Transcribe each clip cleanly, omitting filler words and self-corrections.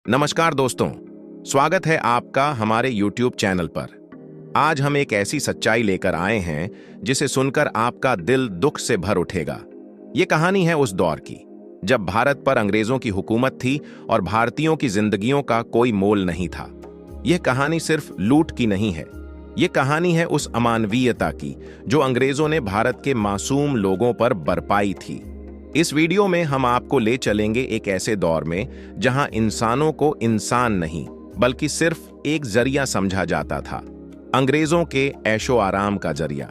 नमस्कार दोस्तों, स्वागत है आपका हमारे YouTube चैनल पर। आज हम एक ऐसी सच्चाई लेकर आए हैं जिसे सुनकर आपका दिल दुख से भर उठेगा। ये कहानी है उस दौर की जब भारत पर अंग्रेजों की हुकूमत थी और भारतीयों की जिंदगियों का कोई मोल नहीं था। यह कहानी सिर्फ लूट की नहीं है, ये कहानी है उस अमानवीयता की जो अंग्रेजों ने भारत के मासूम लोगों पर बरपाई थी। इस वीडियो में हम आपको ले चलेंगे एक ऐसे दौर में जहां इंसानों को इंसान नहीं बल्कि सिर्फ एक जरिया समझा जाता था, अंग्रेजों के ऐशो आराम का जरिया।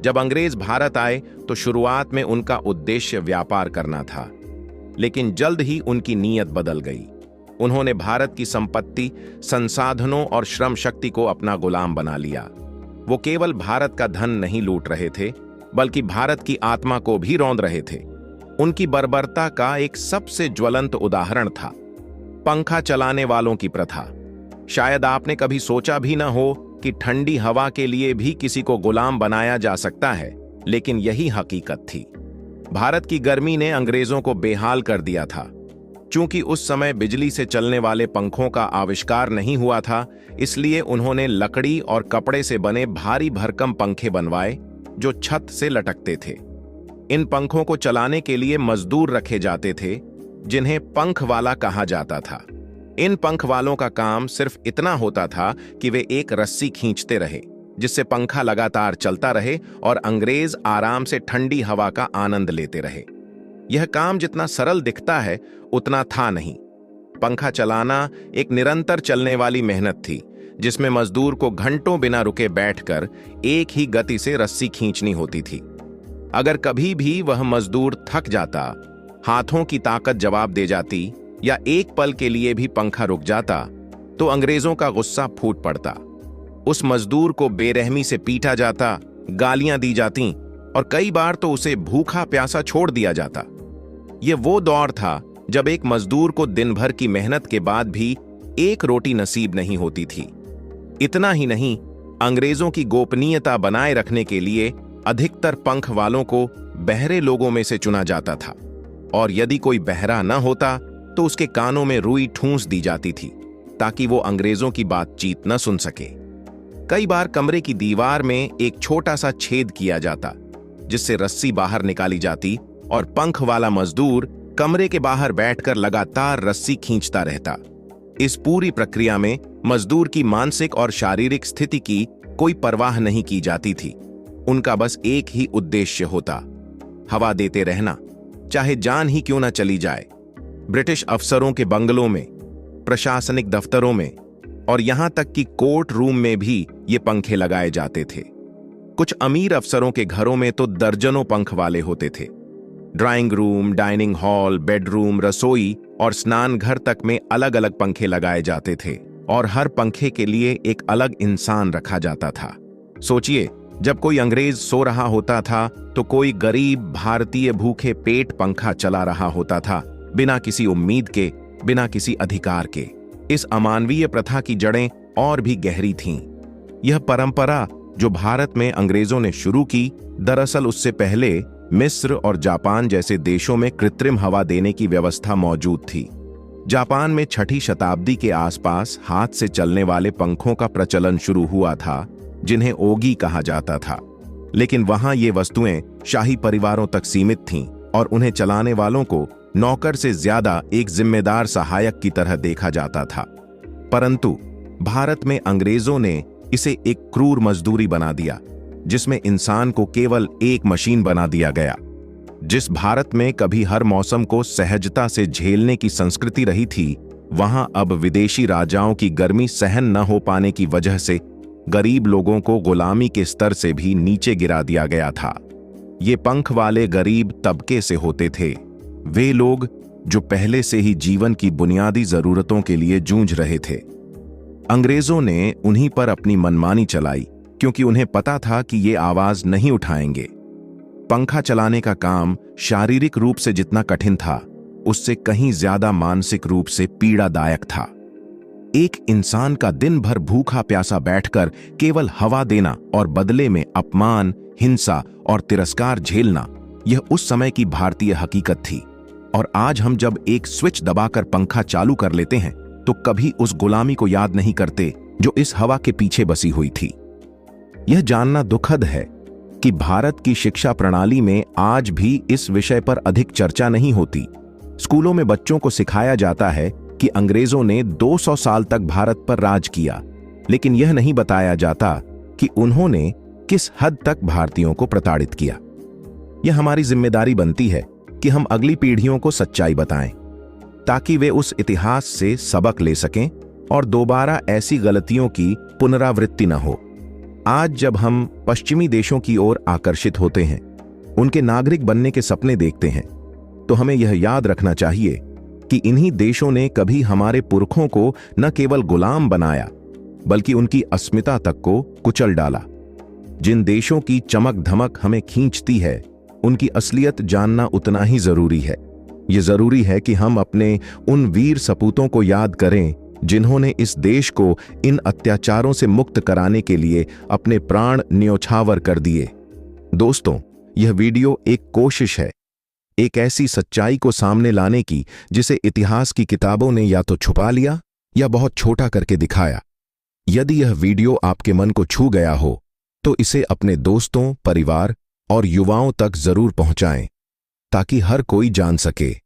जब अंग्रेज भारत आए तो शुरुआत में उनका उद्देश्य व्यापार करना था, लेकिन जल्द ही उनकी नीयत बदल गई। उन्होंने भारत की संपत्ति, संसाधनों और श्रम शक्ति को अपना गुलाम बना लिया। वो केवल भारत का धन नहीं लूट रहे थे बल्कि भारत की आत्मा को भी रौंद रहे थे। उनकी बर्बरता का एक सबसे ज्वलंत उदाहरण था पंखा चलाने वालों की प्रथा। शायद आपने कभी सोचा भी न हो कि ठंडी हवा के लिए भी किसी को गुलाम बनाया जा सकता है, लेकिन यही हकीकत थी। भारत की गर्मी ने अंग्रेजों को बेहाल कर दिया था। चूंकि उस समय बिजली से चलने वाले पंखों का आविष्कार नहीं हुआ था, इसलिए उन्होंने लकड़ी और कपड़े से बने भारी भरकम पंखे बनवाए जो छत से लटकते थे। इन पंखों को चलाने के लिए मजदूर रखे जाते थे जिन्हें पंख वाला कहा जाता था। इन पंख वालों का काम सिर्फ इतना होता था कि वे एक रस्सी खींचते रहे जिससे पंखा लगातार चलता रहे और अंग्रेज आराम से ठंडी हवा का आनंद लेते रहे। यह काम जितना सरल दिखता है उतना था नहीं। पंखा चलाना एक निरंतर चलने वाली मेहनत थी जिसमें मजदूर को घंटों बिना रुके बैठकर एक ही गति से रस्सी खींचनी होती थी। अगर कभी भी वह मजदूर थक जाता, हाथों की ताकत जवाब दे जाती या एक पल के लिए भी पंखा रुक जाता तो अंग्रेजों का गुस्सा फूट पड़ता। उस मजदूर को बेरहमी से पीटा जाता, गालियां दी जाती और कई बार तो उसे भूखा प्यासा छोड़ दिया जाता। यह वो दौर था जब एक मजदूर को दिन भर की मेहनत के बाद भी एक रोटी नसीब नहीं होती थी। इतना ही नहीं, अंग्रेजों की गोपनीयता बनाए रखने के लिए अधिकतर पंख वालों को बहरे लोगों में से चुना जाता था, और यदि कोई बहरा न होता तो उसके कानों में रुई ठूंस दी जाती थी ताकि वो अंग्रेजों की बातचीत न सुन सके। कई बार कमरे की दीवार में एक छोटा सा छेद किया जाता जिससे रस्सी बाहर निकाली जाती और पंख वाला मजदूर कमरे के बाहर बैठकर लगातार रस्सी खींचता रहता। इस पूरी प्रक्रिया में मजदूर की मानसिक और शारीरिक स्थिति की कोई परवाह नहीं की जाती थी। उनका बस एक ही उद्देश्य होता, हवा देते रहना, चाहे जान ही क्यों न चली जाए। ब्रिटिश अफसरों के बंगलों में, प्रशासनिक दफ्तरों में और यहां तक कि कोर्ट रूम में भी ये पंखे लगाए जाते थे। कुछ अमीर अफसरों के घरों में तो दर्जनों पंख वाले होते थे। Drawing room, dining hall, bedroom, रसोई और स्नान घर तक में अलग अलग पंखे लगाए जाते थे और हर पंखे के लिए एक अलग इंसान रखा जाता था। सोचिए, जब कोई अंग्रेज सो रहा होता था तो कोई गरीब भारतीय भूखे पेट पंखा चला रहा होता था, बिना किसी उम्मीद के, बिना किसी अधिकार के। इस अमानवीय प्रथा की जड़ें और भी गहरी थीं। यह परंपरा जो भारत में अंग्रेजों ने शुरू की, दरअसल उससे पहले मिस्र और जापान जैसे देशों में कृत्रिम हवा देने की व्यवस्था मौजूद थी। जापान में 6ठी शताब्दी के आसपास हाथ से चलने वाले पंखों का प्रचलन शुरू हुआ था जिन्हें ओगी कहा जाता था, लेकिन वहां ये वस्तुएं शाही परिवारों तक सीमित थीं और उन्हें चलाने वालों को नौकर से ज्यादा एक जिम्मेदार सहायक की तरह देखा जाता था। परंतु भारत में अंग्रेजों ने इसे एक क्रूर मजदूरी बना दिया जिसमें इंसान को केवल एक मशीन बना दिया गया। जिस भारत में कभी हर मौसम को सहजता से झेलने की संस्कृति रही थी, वहां अब विदेशी राजाओं की गर्मी सहन न हो पाने की वजह से गरीब लोगों को गुलामी के स्तर से भी नीचे गिरा दिया गया था। ये पंख वाले गरीब तबके से होते थे, वे लोग जो पहले से ही जीवन की बुनियादी जरूरतों के लिए जूझ रहे थे। अंग्रेजों ने उन्हीं पर अपनी मनमानी चलाई क्योंकि उन्हें पता था कि ये आवाज नहीं उठाएंगे। पंखा चलाने का काम शारीरिक रूप से जितना कठिन था, उससे कहीं ज्यादा मानसिक रूप से पीड़ादायक था। एक इंसान का दिन भर भूखा प्यासा बैठकर केवल हवा देना और बदले में अपमान, हिंसा और तिरस्कार झेलना, यह उस समय की भारतीय हकीकत थी। और आज हम जब एक स्विच दबाकर पंखा चालू कर लेते हैं तो कभी उस गुलामी को याद नहीं करते जो इस हवा के पीछे बसी हुई थी। यह जानना दुखद है कि भारत की शिक्षा प्रणाली में आज भी इस विषय पर अधिक चर्चा नहीं होती। स्कूलों में बच्चों को सिखाया जाता है कि अंग्रेजों ने 200 साल तक भारत पर राज किया, लेकिन यह नहीं बताया जाता कि उन्होंने किस हद तक भारतीयों को प्रताड़ित किया। यह हमारी जिम्मेदारी बनती है कि हम अगली पीढ़ियों को सच्चाई बताएं, ताकि वे उस इतिहास से सबक ले सकें और दोबारा ऐसी गलतियों की पुनरावृत्ति न हो। आज जब हम पश्चिमी देशों की ओर आकर्षित होते हैं, उनके नागरिक बनने के सपने देखते हैं, तो हमें यह याद रखना चाहिए कि इन्हीं देशों ने कभी हमारे पुरखों को न केवल गुलाम बनाया, बल्कि उनकी अस्मिता तक को कुचल डाला। जिन देशों की चमक धमक हमें खींचती है, उनकी असलियत जानना उतना ही जरूरी है। यह जरूरी है कि हम अपने उन वीर सपूतों को याद करें जिन्होंने इस देश को इन अत्याचारों से मुक्त कराने के लिए अपने प्राण न्योछावर कर दिए। दोस्तों, यह वीडियो एक कोशिश है, एक ऐसी सच्चाई को सामने लाने की जिसे इतिहास की किताबों ने या तो छुपा लिया या बहुत छोटा करके दिखाया। यदि यह वीडियो आपके मन को छू गया हो, तो इसे अपने दोस्तों, परिवार और युवाओं तक जरूर पहुंचाएं, ताकि हर कोई जान सके